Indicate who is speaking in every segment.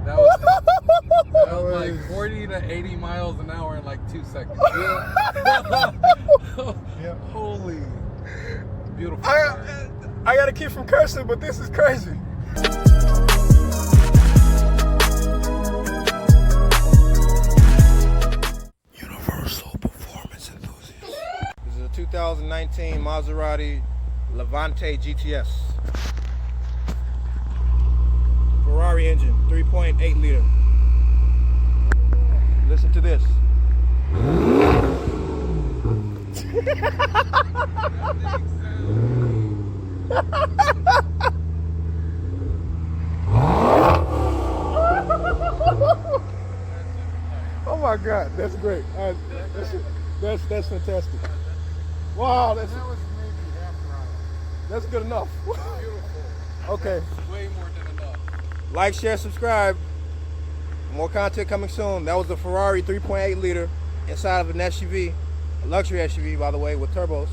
Speaker 1: That was like 40 to 80 miles an hour in like 2 seconds.
Speaker 2: Yeah.
Speaker 1: Holy. Beautiful.
Speaker 2: I gotta keep from cursing, but this is crazy. Universal performance enthusiast. This is a 2019 Maserati Levante GTS. Ferrari engine, 3.8 liter. Listen to this. Oh my God, that's great. That's fantastic. Wow,
Speaker 1: That was maybe half an hour.
Speaker 2: that's good enough.
Speaker 1: Beautiful.
Speaker 2: Okay.
Speaker 1: That's way more than enough.
Speaker 2: Like, share, subscribe. More content coming soon. That was a Ferrari 3.8 liter inside of an SUV, a luxury SUV, by the way, with turbos.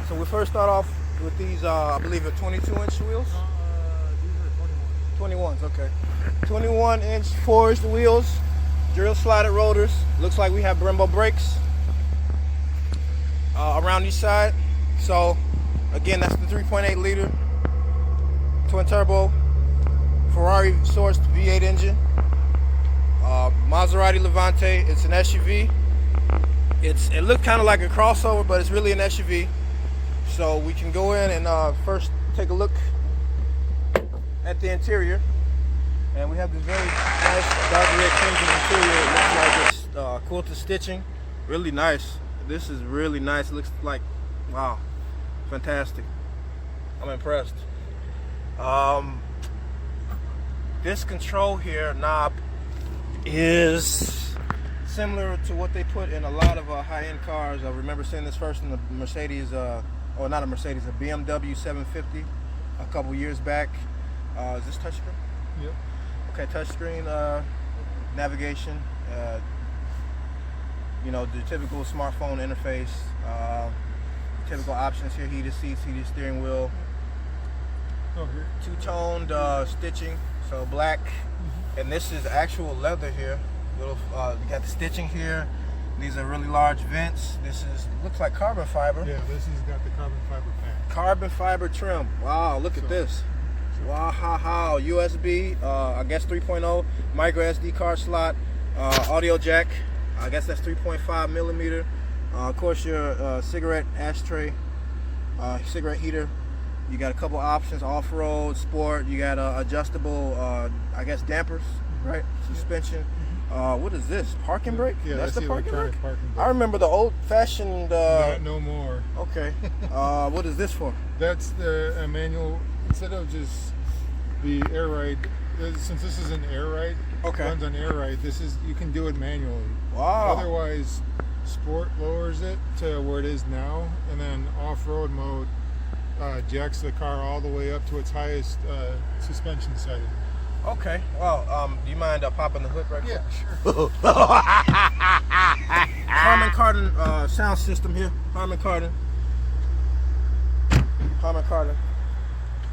Speaker 2: So we first start off with these, I believe, 22-inch wheels.
Speaker 1: These are
Speaker 2: 21s, okay. 21-inch forged wheels, drill slotted rotors. Looks like we have Brembo brakes around each side. So again, that's the 3.8 liter twin turbo Ferrari sourced V8 engine. Maserati Levante. It's an SUV. It looked kind of like a crossover, but it's really an SUV. So we can go in and first take a look at the interior. And we have this very nice dark red crimson interior. It looks like it's quilted stitching. Really nice. This is really nice. It looks like, wow, fantastic. I'm impressed. This control here knob is similar to what they put in a lot of high-end cars. I remember seeing this first in the Mercedes, or not a Mercedes, a BMW 750 a couple years back. Is this touchscreen?
Speaker 1: Yep.
Speaker 2: Okay, touchscreen navigation. You know, the typical smartphone interface. Typical options here: heated seats, heated steering wheel.
Speaker 1: Oh, here.
Speaker 2: Two-toned stitching, so black, and this is actual leather here. Little, you got the stitching here. These are really large vents. This looks like carbon fiber.
Speaker 1: Yeah, this has got the carbon fiber pack.
Speaker 2: Carbon fiber trim. Wow, look at this. Wow, how USB. I guess 3.0 micro SD card slot. Audio jack. I guess that's 3.5 millimeter. Of course, your cigarette ashtray, cigarette heater. You got a couple options: off-road, sport. You got adjustable, I guess, dampers, right? Suspension. What is this? Parking brake?
Speaker 1: Yeah, that's
Speaker 2: the parking brake.
Speaker 1: Parking brake.
Speaker 2: I remember the old-fashioned.
Speaker 1: Not no more.
Speaker 2: Okay. What is this for?
Speaker 1: That's the manual. Instead of just the air ride, since this is an air ride,
Speaker 2: Okay.
Speaker 1: runs on air ride. You can do it manually.
Speaker 2: Wow.
Speaker 1: Otherwise, sport lowers it to where it is now, and then off-road mode jacks the car all the way up to its highest suspension setting.
Speaker 2: Okay. Well, do you mind popping the hood right quick?
Speaker 1: Yeah, sure.
Speaker 2: Harman Kardon sound system here. Harman Kardon.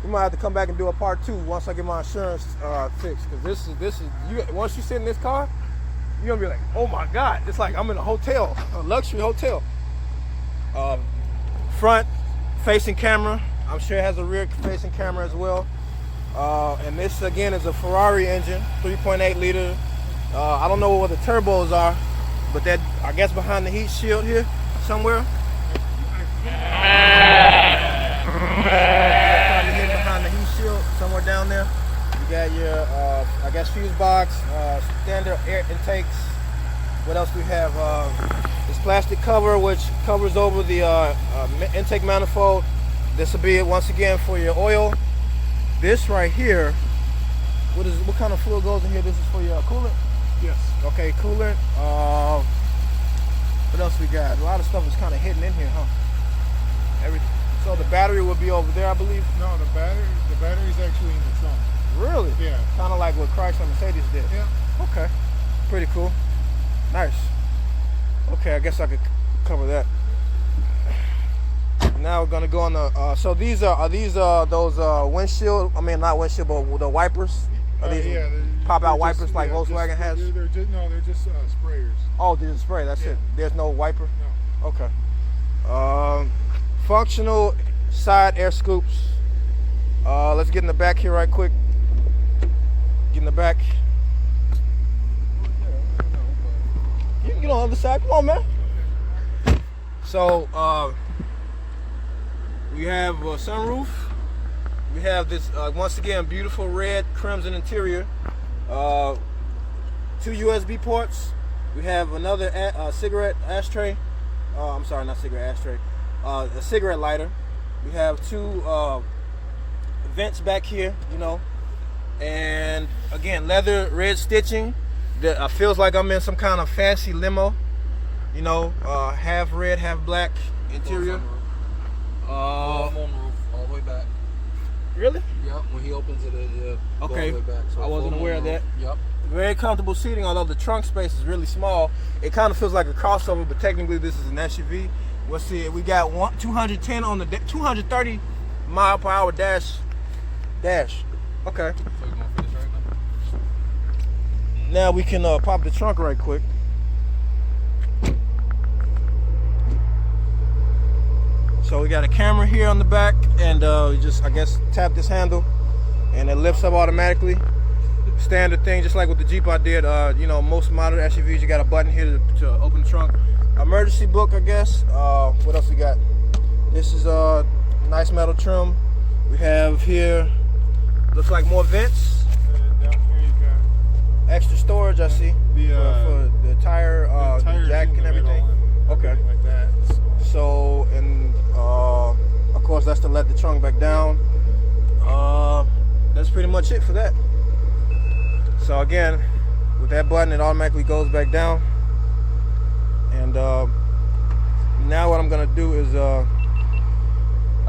Speaker 2: We might have to come back and do a part 2 once I get my insurance fixed. Cause this is you. Once you sit in this car, you're gonna be like, oh my God! It's like I'm in a hotel, a luxury hotel. Front facing camera. I'm sure it has a rear facing camera as well. And this again is a Ferrari engine, 3.8 liter. I don't know what the turbos are, but that, I guess, behind the heat shield here somewhere. Probably hidden behind the heat shield somewhere down there. You got your, I guess, fuse box, standard air intakes. What else do we have? This plastic cover, which covers over the intake manifold. This will be it once again for your oil. This right here, what kind of fluid goes in here? This is for your coolant?
Speaker 1: Yes.
Speaker 2: Okay, coolant. What else we got? A lot of stuff is kind of hidden in here, huh? So the battery will be over there, I believe?
Speaker 1: No, the battery's actually in the trunk.
Speaker 2: Really?
Speaker 1: Yeah.
Speaker 2: Kind of like what Chrysler and Mercedes did.
Speaker 1: Yeah.
Speaker 2: Okay. Pretty cool. Nice. Okay, I guess I could cover that. Now we're gonna go on the. So these are these those windshield? I mean, not windshield, but the wipers. Are these
Speaker 1: Yeah,
Speaker 2: pop out
Speaker 1: they're
Speaker 2: wipers
Speaker 1: just,
Speaker 2: like
Speaker 1: yeah,
Speaker 2: Volkswagen
Speaker 1: just,
Speaker 2: has?
Speaker 1: They're just sprayers.
Speaker 2: Oh, they're just spray. That's
Speaker 1: Yeah.
Speaker 2: it. There's no wiper.
Speaker 1: No.
Speaker 2: Okay. Functional side air scoops. Let's get in the back here right quick. Get in the back. You can get on the other side. Come on, man. So we have a sunroof. We have this once again beautiful red crimson interior. 2 USB ports. We have another cigarette ashtray. I'm sorry, not cigarette ashtray. A cigarette lighter. We have 2 vents back here, you know, and again leather red stitching. That feels like I'm in some kind of fancy limo, you know. Half red, half black interior.
Speaker 3: On roof, all the way back.
Speaker 2: Really?
Speaker 3: Yep. When he opens it, go all
Speaker 2: Okay.
Speaker 3: the way back. So
Speaker 2: I wasn't
Speaker 3: full
Speaker 2: aware of
Speaker 3: moon
Speaker 2: that.
Speaker 3: roof. Yep.
Speaker 2: Very comfortable seating, although the trunk space is really small. It kind of feels like a crossover, but technically this is an SUV. We'll see. We got 210 on the 230 mile per hour dash. Okay.
Speaker 3: So you gonna finish right now?
Speaker 2: Now we can pop the trunk right quick. So we got a camera here on the back, and you just, I guess, tap this handle, and it lifts up automatically. Standard thing, just like with the Jeep I did. You know, most modern SUVs, you got a button here to open the trunk. Emergency book, I guess. What else we got? This is a nice metal trim. We have here, looks like more vents.
Speaker 1: Down here you got
Speaker 2: Extra storage, I see. For the tire,
Speaker 1: the tires
Speaker 2: jack
Speaker 1: in the
Speaker 2: and everything.
Speaker 1: middle and
Speaker 2: Okay.
Speaker 1: everything like that.
Speaker 2: So, and of course, that's to let the trunk back down. That's pretty much it for that. So again, with that button, it automatically goes back down. And now what I'm gonna do is, I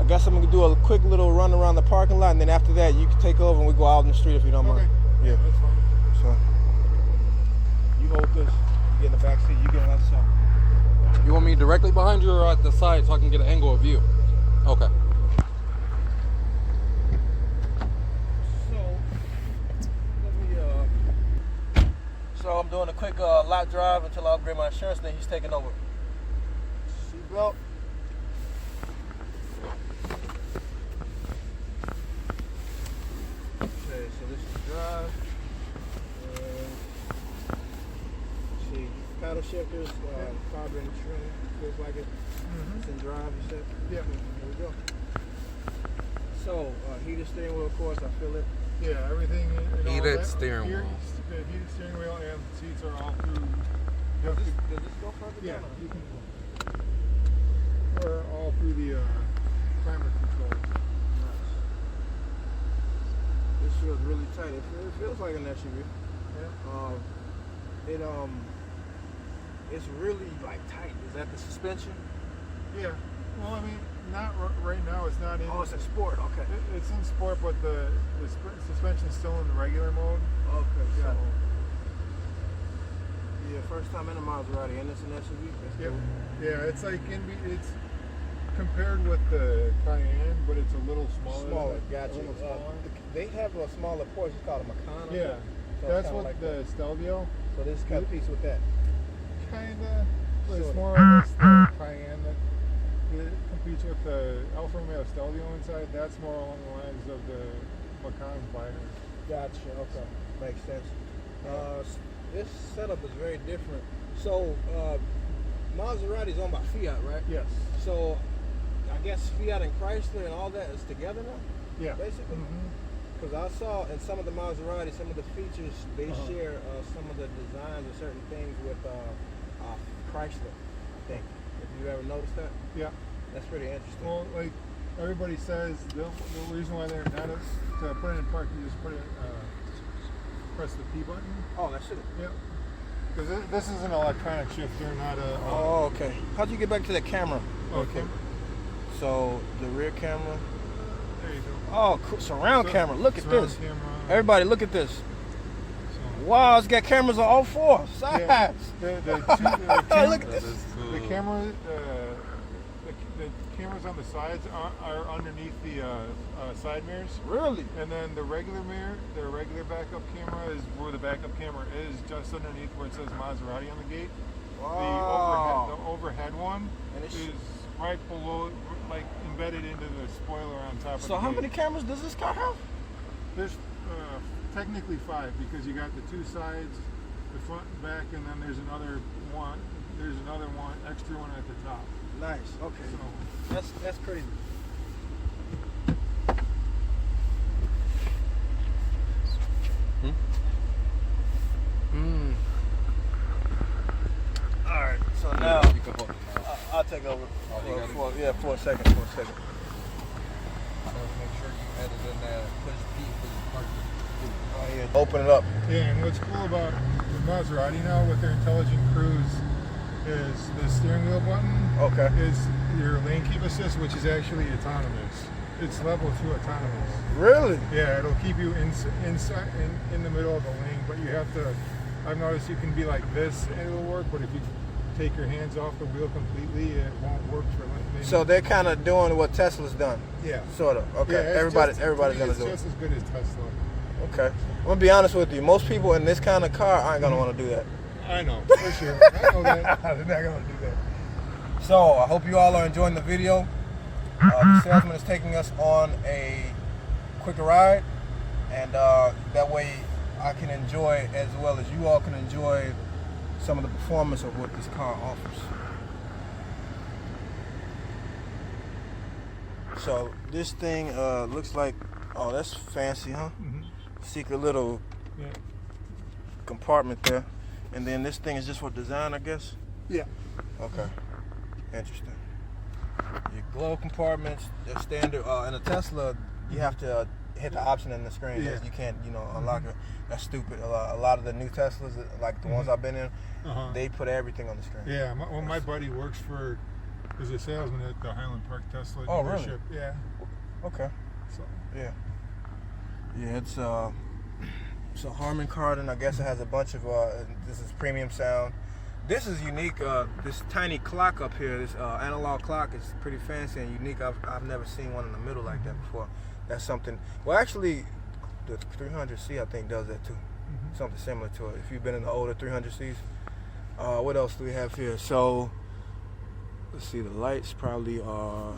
Speaker 2: guess I'm gonna do a quick little run around the parking lot, and then after that, you can take over and we go out in the street if you don't mind.
Speaker 1: Yeah, that's fine.
Speaker 2: So you hold this, you get in the back seat, you get on the other side.
Speaker 3: You want me directly behind you or at the side so I can get an angle of view? Okay.
Speaker 2: So I'm doing a quick lot drive until I upgrade my insurance, then he's taking over. Seatbelt. Okay, so this is drive. See, paddle shifters, carbon trim, feels like it. It's in drive, you said?
Speaker 1: Yeah.
Speaker 2: Okay, here we go. So, heated steering wheel, of course, I feel it.
Speaker 1: Yeah, everything. And all
Speaker 3: Heated
Speaker 1: that,
Speaker 3: steering
Speaker 1: here,
Speaker 3: wheel.
Speaker 1: The heated steering wheel and seats are all through.
Speaker 2: Does this go further
Speaker 1: Yeah,
Speaker 2: down?
Speaker 1: you can. We're all through the climate control.
Speaker 2: This feels really tight. It feels like an SUV.
Speaker 1: Yeah.
Speaker 2: It's really like tight. Is that the suspension?
Speaker 1: Yeah. Well, I mean, not right now. It's not in.
Speaker 2: Oh, it's a sport. Okay.
Speaker 1: It's in sport, but the suspension is still in the regular mode.
Speaker 2: Okay.
Speaker 1: So,
Speaker 2: Got it. Yeah, first time in a Maserati, and it's an SUV. That's
Speaker 1: yep.
Speaker 2: cool.
Speaker 1: Yeah, it's like it's compared with the Cayenne, but it's a little smaller.
Speaker 2: Smaller. Gotcha.
Speaker 1: A little smaller.
Speaker 2: They have a smaller Porsche called a Macan.
Speaker 1: Yeah,
Speaker 2: So
Speaker 1: that's
Speaker 2: kinda
Speaker 1: what
Speaker 2: like
Speaker 1: the Stelvio.
Speaker 2: So this cut piece with that.
Speaker 1: Kinda, but it's
Speaker 2: Sorta.
Speaker 1: more or less the Cayenne that competes with the Alfa Romeo Stelvio inside. That's more along the lines of the Macan fighter.
Speaker 2: Gotcha. Okay. Makes sense. This setup is very different. So, Maserati is owned by Fiat, right?
Speaker 1: Yes.
Speaker 2: So, I guess Fiat and Chrysler and all that is together now,
Speaker 1: Yeah.
Speaker 2: basically? Because I saw in some of the Maserati, some of the features, they share some of the designs or certain things with Chrysler, I think. If you ever noticed that?
Speaker 1: Yeah.
Speaker 2: That's pretty interesting.
Speaker 1: Well, like everybody says, the reason why they're not to put it in park, you just put it, press the P button.
Speaker 2: Oh, that's it.
Speaker 1: Yep. Because this is an electronic shifter, not a.
Speaker 2: Oh, okay. How'd you get back to the camera?
Speaker 1: Okay.
Speaker 2: So, the rear camera.
Speaker 1: There you go.
Speaker 2: Oh, cool. Surround camera. Look at
Speaker 1: Surround
Speaker 2: this.
Speaker 1: camera.
Speaker 2: Everybody, look at this.
Speaker 1: So,
Speaker 2: Wow, it's got cameras on all four sides.
Speaker 1: yeah, the
Speaker 2: Look at
Speaker 3: That
Speaker 2: this.
Speaker 3: is cool.
Speaker 1: The camera, the camera cameras on the sides are underneath the side mirrors.
Speaker 2: Really?
Speaker 1: And then the regular mirror, the regular backup camera is where the backup camera is, just underneath where it says Maserati on the gate.
Speaker 2: Wow.
Speaker 1: The overhead one
Speaker 2: And it's-
Speaker 1: is right below, like embedded into the spoiler on top of the
Speaker 2: So how
Speaker 1: gate.
Speaker 2: many cameras does this car have?
Speaker 1: There's technically 5 because you got the 2 sides, the front and back, and then there's another one. There's another one, extra one at the top.
Speaker 2: Nice. Okay.
Speaker 1: So
Speaker 2: That's crazy. All right. So now
Speaker 3: You can hold it now.
Speaker 2: I'll take over.
Speaker 3: Oh, you got it?
Speaker 2: For a second.
Speaker 3: Make sure you added in that push P for the parking.
Speaker 2: Open it up.
Speaker 1: yeah, and what's cool about the Maserati now with their intelligent cruise is the steering wheel button
Speaker 2: Okay.
Speaker 1: is your lane keep assist, which is actually autonomous. It's level 2 autonomous.
Speaker 2: Really?
Speaker 1: Yeah, it'll keep you inside in the middle of the lane, but you have to. I've noticed you can be like this and it'll work, but if you take your hands off the wheel completely, it won't work for lane.
Speaker 2: So they're kind of doing what Tesla's done.
Speaker 1: yeah,
Speaker 2: Sort of. Okay.
Speaker 1: Yeah, it's
Speaker 2: everybody's
Speaker 1: to me,
Speaker 2: gonna
Speaker 1: it's
Speaker 2: do it.
Speaker 1: just as good as Tesla.
Speaker 2: Okay. I'm gonna be honest with you. Most people in this kind of car aren't gonna want to do that.
Speaker 1: I know for sure. I know that.
Speaker 2: They're not gonna do that. So I hope you all are enjoying the video. The salesman is taking us on a quicker ride, and that way I can enjoy as well as you all can enjoy some of the performance of what this car offers. So this thing looks like, oh, that's fancy, huh?
Speaker 1: Mhm.
Speaker 2: Secret little
Speaker 1: Yeah.
Speaker 2: compartment there, and then this thing is just for design, I guess.
Speaker 1: Yeah.
Speaker 2: Okay, interesting. Your glove compartments, they're standard. In a Tesla, you have to hit the option in the screen.
Speaker 1: Yeah.
Speaker 2: You can't, unlock it. That's stupid. A lot of the new Teslas, like the ones I've been in,
Speaker 1: Uh-huh.
Speaker 2: they put everything on the screen.
Speaker 1: Yeah. My buddy works is a salesman at the Highland Park Tesla
Speaker 2: Oh, really?
Speaker 1: dealership. Yeah.
Speaker 2: Okay.
Speaker 1: So.
Speaker 2: Yeah. Yeah, it's a Harman Kardon. I guess it has a bunch of this is premium sound. This is unique. This tiny clock up here, this analog clock, is pretty fancy and unique. I've never seen one in the middle like that before. That's something. Well, actually, the 300C I think does that too.
Speaker 1: Mhm.
Speaker 2: Something similar to it. If you've been in the older 300Cs. What else do we have here? So let's see. The lights probably are.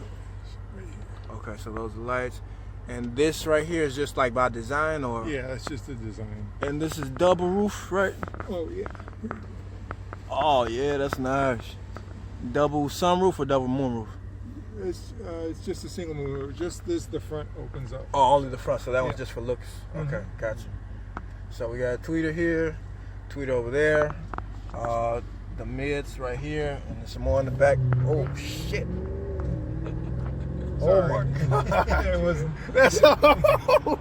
Speaker 2: Okay, so those are lights. And this right here is just like by design, or?
Speaker 1: Yeah, that's just the design.
Speaker 2: And this is double roof, right?
Speaker 1: Oh yeah.
Speaker 2: Oh yeah, that's nice. Double sunroof or double moonroof?
Speaker 1: It's just a single mover. Just the front opens up.
Speaker 2: Oh, only the front. So that one's
Speaker 1: Yeah.
Speaker 2: just for looks.
Speaker 1: Mhm.
Speaker 2: Okay, gotcha. So we got a tweeter here, tweeter over there, the mids right here, and there's some more in the back. Oh shit!
Speaker 1: Sorry.
Speaker 2: Oh my god!
Speaker 1: It was.
Speaker 2: That's all.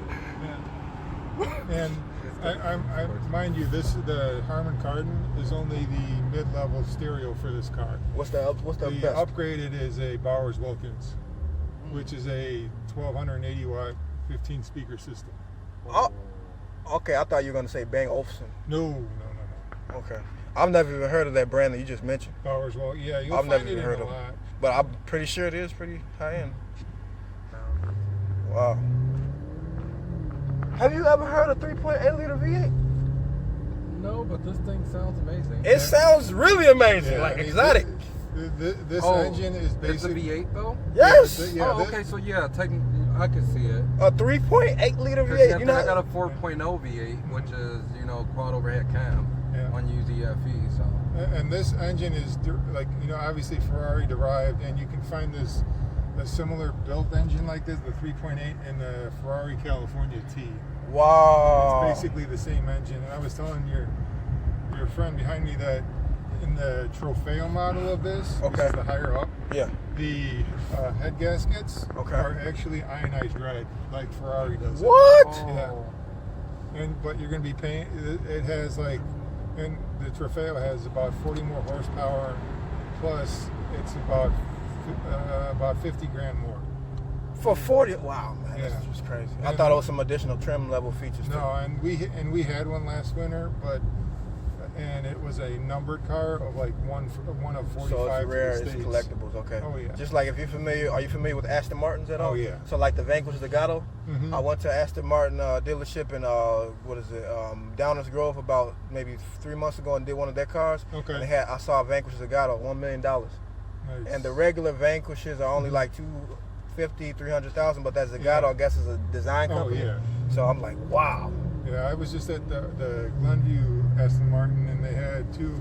Speaker 1: And I mind you, the Harman Kardon is only the mid-level stereo for this car.
Speaker 2: What's the
Speaker 1: The
Speaker 2: best?
Speaker 1: upgraded is a Bowers Wilkins, which is a 1280 watt 15 speaker system.
Speaker 2: Oh, okay. I thought you were gonna say Bang Olufsen.
Speaker 1: No.
Speaker 2: Okay. I've never even heard of that brand that you just mentioned,
Speaker 1: Bowers Wilkins. Yeah, you'll
Speaker 2: I've
Speaker 1: find
Speaker 2: never
Speaker 1: it
Speaker 2: even
Speaker 1: in
Speaker 2: heard
Speaker 1: a
Speaker 2: of it.
Speaker 1: lot.
Speaker 2: but I'm pretty sure it is pretty high end. Wow. Have you ever heard a 3.8 liter V8?
Speaker 3: No, but this thing sounds amazing.
Speaker 2: It sounds really amazing,
Speaker 1: Yeah,
Speaker 2: like
Speaker 1: I mean,
Speaker 2: exotic.
Speaker 1: This
Speaker 3: Oh,
Speaker 1: engine is
Speaker 3: It's a
Speaker 1: basically.
Speaker 3: V8 though?
Speaker 2: Yes,
Speaker 1: Yeah,
Speaker 3: oh,
Speaker 1: this-
Speaker 3: okay. So yeah, technically I can see it.
Speaker 2: a 3.8 liter
Speaker 3: 'Cause,
Speaker 2: V8.
Speaker 3: yeah,
Speaker 2: You know,
Speaker 3: I got a 4.0 V8, which is quad overhead cam,
Speaker 1: Yeah.
Speaker 3: unused EFE. So
Speaker 1: And this engine is obviously Ferrari derived, and you can find a similar built engine like this, the 3.8 in the Ferrari California T.
Speaker 2: wow.
Speaker 1: It's basically the same engine. And I was telling your friend behind me that in the Trofeo model of this, which
Speaker 2: Okay.
Speaker 1: is the higher up,
Speaker 2: Yeah.
Speaker 1: the head gaskets
Speaker 2: Okay.
Speaker 1: are actually ionized red, like Ferrari does. it.
Speaker 2: What?
Speaker 3: Oh.
Speaker 1: But you're going to be paying. It has and the Trofeo has about 40 more horsepower, plus it's about 50 grand more.
Speaker 2: For 40. Wow, man,
Speaker 1: Yeah.
Speaker 2: that's just crazy. I
Speaker 1: And-
Speaker 2: thought it was some additional trim level features.
Speaker 1: No, and we had one last winter, but and it was a numbered car of like one of 45.
Speaker 2: So it's rare,
Speaker 1: to the
Speaker 2: it's
Speaker 1: States.
Speaker 2: collectibles, okay.
Speaker 1: Oh yeah.
Speaker 2: Just like if you're familiar, are you familiar with Aston Martins at all?
Speaker 1: Oh yeah.
Speaker 2: So like the Vanquish Zagato,
Speaker 1: Mhm.
Speaker 2: I went to Aston Martin dealership in Downers Grove about maybe 3 months ago and did one of their cars.
Speaker 1: Okay.
Speaker 2: And I saw a Vanquish Zagato, $1 million.
Speaker 1: Nice.
Speaker 2: And the regular Vanquishes are only like 250, 300,000, but that Zagato,
Speaker 1: Yeah.
Speaker 2: I guess, is a design
Speaker 1: Oh
Speaker 2: company.
Speaker 1: yeah.
Speaker 2: So I'm like, wow.
Speaker 1: Yeah, I was just at the Glenview Aston Martin, and they had 2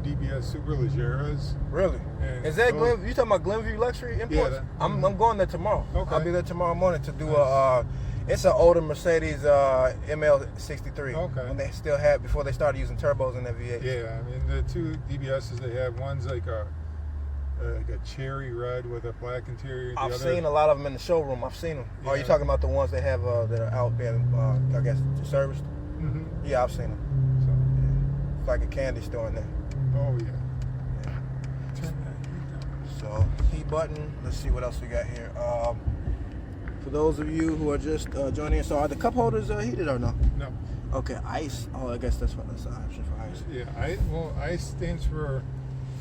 Speaker 1: DBS Superleggeras.
Speaker 2: Really?
Speaker 1: And
Speaker 2: Is that
Speaker 1: those-
Speaker 2: Glenview? You talking about Glenview Luxury Imports?
Speaker 1: that-
Speaker 2: I'm going there tomorrow.
Speaker 1: Okay.
Speaker 2: I'll be there tomorrow morning to do
Speaker 1: Nice.
Speaker 2: it's an older Mercedes ML63.
Speaker 1: Okay.
Speaker 2: When they still had, before they started using turbos in their V8.
Speaker 1: Yeah, I mean the 2 DBSs they have, one's like a cherry red with a black interior.
Speaker 2: I've seen a lot of them in the showroom. I've seen them. Are you
Speaker 1: Yeah.
Speaker 2: talking about the ones they have that are out being, I guess, serviced?
Speaker 1: Mm-hmm.
Speaker 2: Yeah, I've seen them.
Speaker 1: So,
Speaker 2: It's like a candy store in there.
Speaker 1: oh yeah.
Speaker 2: Yeah.
Speaker 1: Turn that heat down.
Speaker 2: So, heat button. Let's see what else we got here. For those of you who are just joining in, so are the cup holders heated or no?
Speaker 1: No.
Speaker 2: Okay, ice. Oh, I guess that's an option for ice.
Speaker 1: Yeah, ICE stands for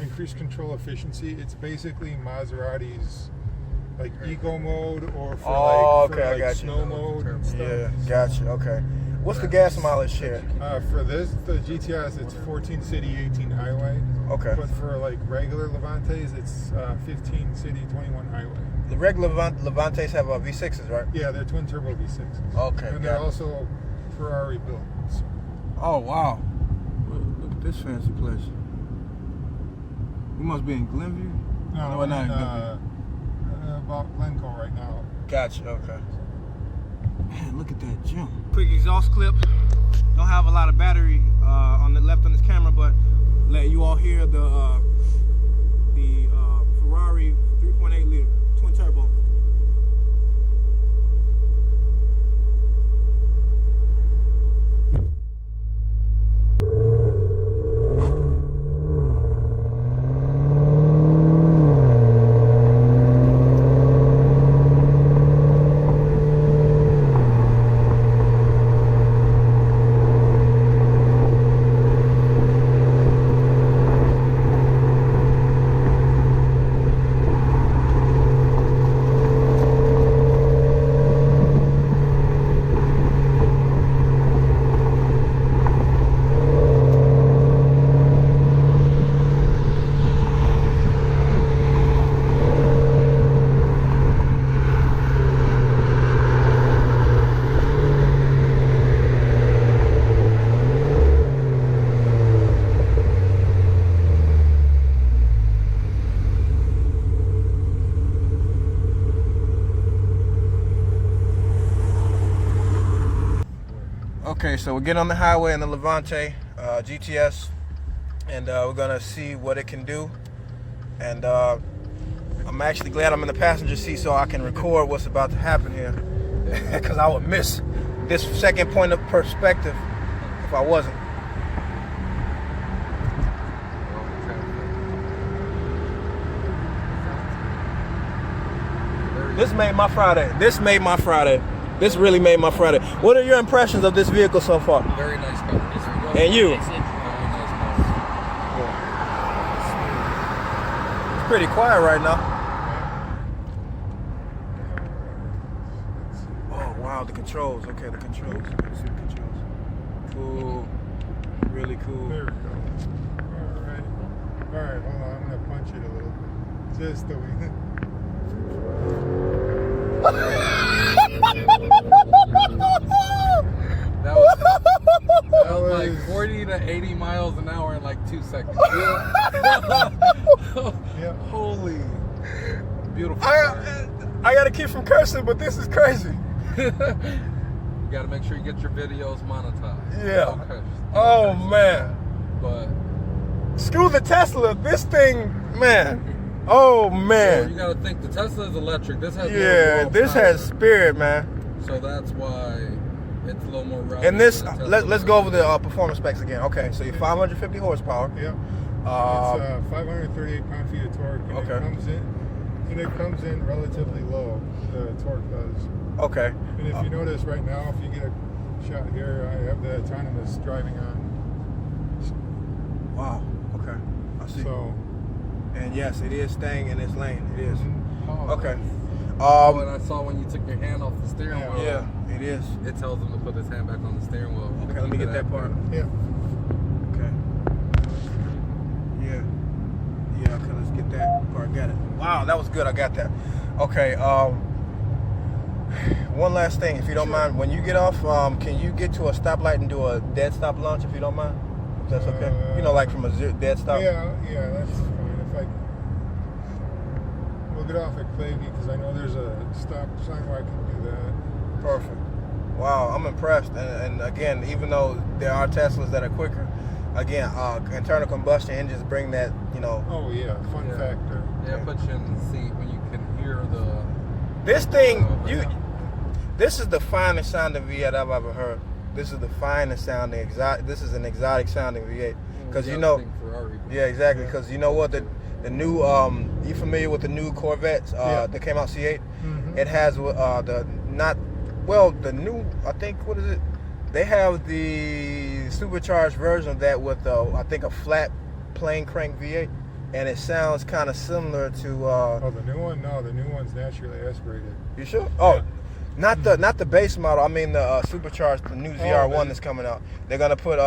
Speaker 1: increased control efficiency. It's basically Maserati's like eco mode or for
Speaker 2: Oh,
Speaker 1: like,
Speaker 2: okay, I
Speaker 1: for
Speaker 2: got
Speaker 1: like
Speaker 2: you.
Speaker 1: snow mode and stuff.
Speaker 2: Yeah, gotcha. Okay. What's the gas mileage here?
Speaker 1: For the GTS, it's 14 city, 18 highway.
Speaker 2: Okay.
Speaker 1: But for like regular Levantes, it's 15 city, 21 highway.
Speaker 2: The regular Levantes have V6s, right?
Speaker 1: Yeah, they're twin turbo V6s.
Speaker 2: Okay,
Speaker 1: And
Speaker 2: got
Speaker 1: they're
Speaker 2: it.
Speaker 1: also Ferrari built. So,
Speaker 2: Oh, wow. Look at this fancy place. We must be in Glenview?
Speaker 1: no,
Speaker 2: we're not in
Speaker 1: about Glencoe right now.
Speaker 2: Gotcha, okay. Man, look at that gym. Quick exhaust clip. Don't have a lot of battery on the left on this camera, but let you all hear the Ferrari 3.8 liter twin turbo. Okay, so we're getting on the highway in the Levante GTS, and we're gonna see what it can do. And I'm actually glad I'm in the passenger seat so I can record what's about to happen here, because I would miss this second point of perspective if I wasn't. This made my Friday. This made my Friday. This really made my Friday. What are your impressions of this vehicle so far?
Speaker 3: Very nice car.
Speaker 2: And you?
Speaker 3: Very nice car.
Speaker 2: It's pretty quiet right now. Oh wow, the controls. Okay, the controls. Let's see the controls. Cool. Really cool.
Speaker 1: There we go. All right, hold on. I'm gonna punch it a little bit. Just the way.
Speaker 3: That was like 40 to 80 miles an hour in like 2 seconds.
Speaker 1: Yeah.
Speaker 3: Holy. Beautiful.
Speaker 2: I gotta keep from cursing, but this is crazy.
Speaker 3: You gotta make sure you get your videos monetized.
Speaker 2: Yeah.
Speaker 3: Okay.
Speaker 2: Oh man.
Speaker 3: But
Speaker 2: Screw the Tesla. This thing, man. Oh
Speaker 3: you
Speaker 2: man.
Speaker 3: gotta think the Tesla is electric. This has
Speaker 2: Yeah, this has spirit, man.
Speaker 3: So that's why it's a little more rowdy.
Speaker 2: And this,
Speaker 3: than the Tesla.
Speaker 2: let's go over the performance specs again. Okay, so you're 550 horsepower.
Speaker 1: Yep. It's 538 pound-feet of torque. And
Speaker 2: Okay.
Speaker 1: it comes in relatively low. The torque does.
Speaker 2: Okay.
Speaker 1: And if you notice right now, if you get a shot here, I have the autonomous driving on.
Speaker 2: Wow. Okay. I see.
Speaker 1: So,
Speaker 2: And yes, it is staying in its lane. It is.
Speaker 3: Oh,
Speaker 2: Okay.
Speaker 3: Oh, and I saw when you took your hand off the steering wheel.
Speaker 2: Yeah, it is.
Speaker 3: It tells him to put his hand back on the steering wheel.
Speaker 2: Okay, let me get that part.
Speaker 1: yeah.
Speaker 2: Okay. Yeah. Yeah, okay, let's get that part. Got it. Wow, that was good. I got that. Okay, one last thing, if you don't mind. When you get off, can you get to a stoplight and do a dead stop launch, if you don't mind? If that's okay? You know, like from a dead stop?
Speaker 1: Yeah, that's fine. If I we'll get off at Clavey because I know there's a stop sign where I can do that.
Speaker 2: Perfect. Wow, I'm impressed. And again, even though there are Teslas that are quicker, again, internal combustion engines bring that, you know.
Speaker 1: Oh yeah, fun factor.
Speaker 3: Yeah, it puts you in the seat when you can hear the.
Speaker 2: This thing,
Speaker 3: yeah.
Speaker 2: This is the finest sounding V8 I've ever heard. This is the finest sounding exotic. This is an exotic sounding V8 because you know.
Speaker 3: Ferrari.
Speaker 2: Yeah, exactly. Because you know what the new you familiar with the new Corvettes that came out C8?
Speaker 1: Mm-hmm.
Speaker 2: It has the new, I think, what is it? They have the supercharged version of that with I think a flat plain crank V8, and it sounds kind of similar to.
Speaker 1: Oh, the new one? No, the new one's naturally aspirated.
Speaker 2: You sure? Oh, not the base model. I mean the supercharged, the new ZR1 that's coming out. They're gonna put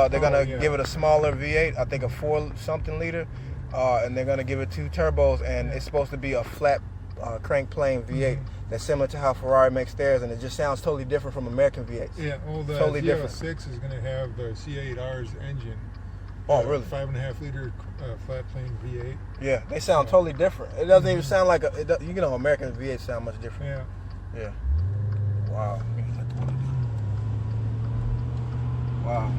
Speaker 2: give it a smaller V8. I think a 4-something liter, and they're gonna give it 2 turbos, and it's supposed to be a flat crank plain V8 that's similar to how Ferrari makes theirs, and it just sounds totally different from American V8s.
Speaker 1: Yeah, well, the
Speaker 2: totally
Speaker 1: ZR6
Speaker 2: different.
Speaker 1: is going to have the C8R's engine.
Speaker 2: Oh, really?
Speaker 1: 5.5 liter flat plane V8.
Speaker 2: Yeah, they sound totally different. It doesn't even sound like you know, American V8s sound much different.
Speaker 1: Yeah.
Speaker 2: Yeah. Wow. Wow.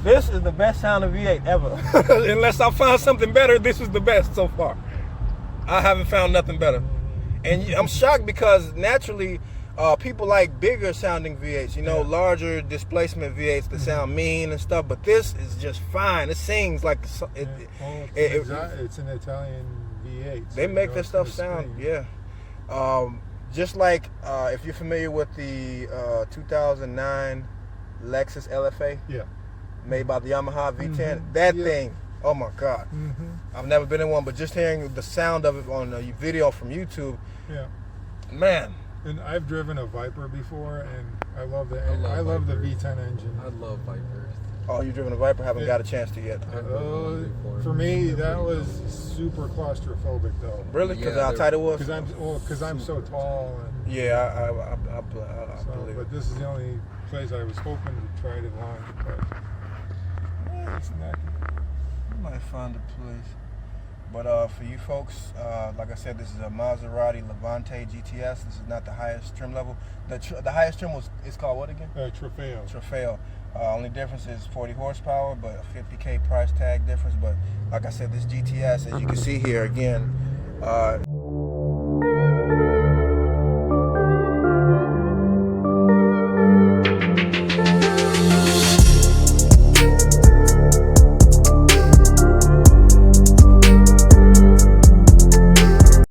Speaker 2: This is the best sounding V8 ever. Unless I found something better, this is the best so far. I haven't found nothing better. And I'm shocked because naturally, people like bigger sounding V8s, you know, larger displacement V8s that sound mean and stuff, but this is just fine. It sings like
Speaker 1: It's an Italian V8. So
Speaker 2: they make
Speaker 1: it
Speaker 2: this
Speaker 1: goes
Speaker 2: stuff
Speaker 1: to the
Speaker 2: sound,
Speaker 1: screen.
Speaker 2: yeah. Just like if you're familiar with the 2009 Lexus LFA,
Speaker 1: Yeah.
Speaker 2: made by the Yamaha V10, that thing, oh my God. I've never been in one, but just hearing the sound of it on a video from YouTube,
Speaker 1: Yeah.
Speaker 2: man.
Speaker 1: And I've driven a Viper before, and I love the
Speaker 3: I love
Speaker 1: the
Speaker 3: Vipers.
Speaker 1: V10 engine.
Speaker 3: I love Vipers.
Speaker 2: Oh, you've driven a Viper? Haven't got a chance to yet.
Speaker 3: I've driven one before.
Speaker 1: For me, that was super claustrophobic, though.
Speaker 2: Really? Because
Speaker 3: Yeah,
Speaker 2: how tight it was?
Speaker 1: Because I'm so tall. And,
Speaker 2: Yeah, I
Speaker 1: so,
Speaker 2: believe
Speaker 1: but
Speaker 2: it.
Speaker 1: this is the only place I was hoping to try to launch. But it's not.
Speaker 2: I might find a place. But for you folks, like I said, this is a Maserati Levante GTS. This is not the highest trim level. The highest trim is called what again?
Speaker 1: Trofeo.
Speaker 2: Trofeo. Only difference is 40 horsepower, but a 50K price tag difference. But like I said, this GTS, as you can see here again,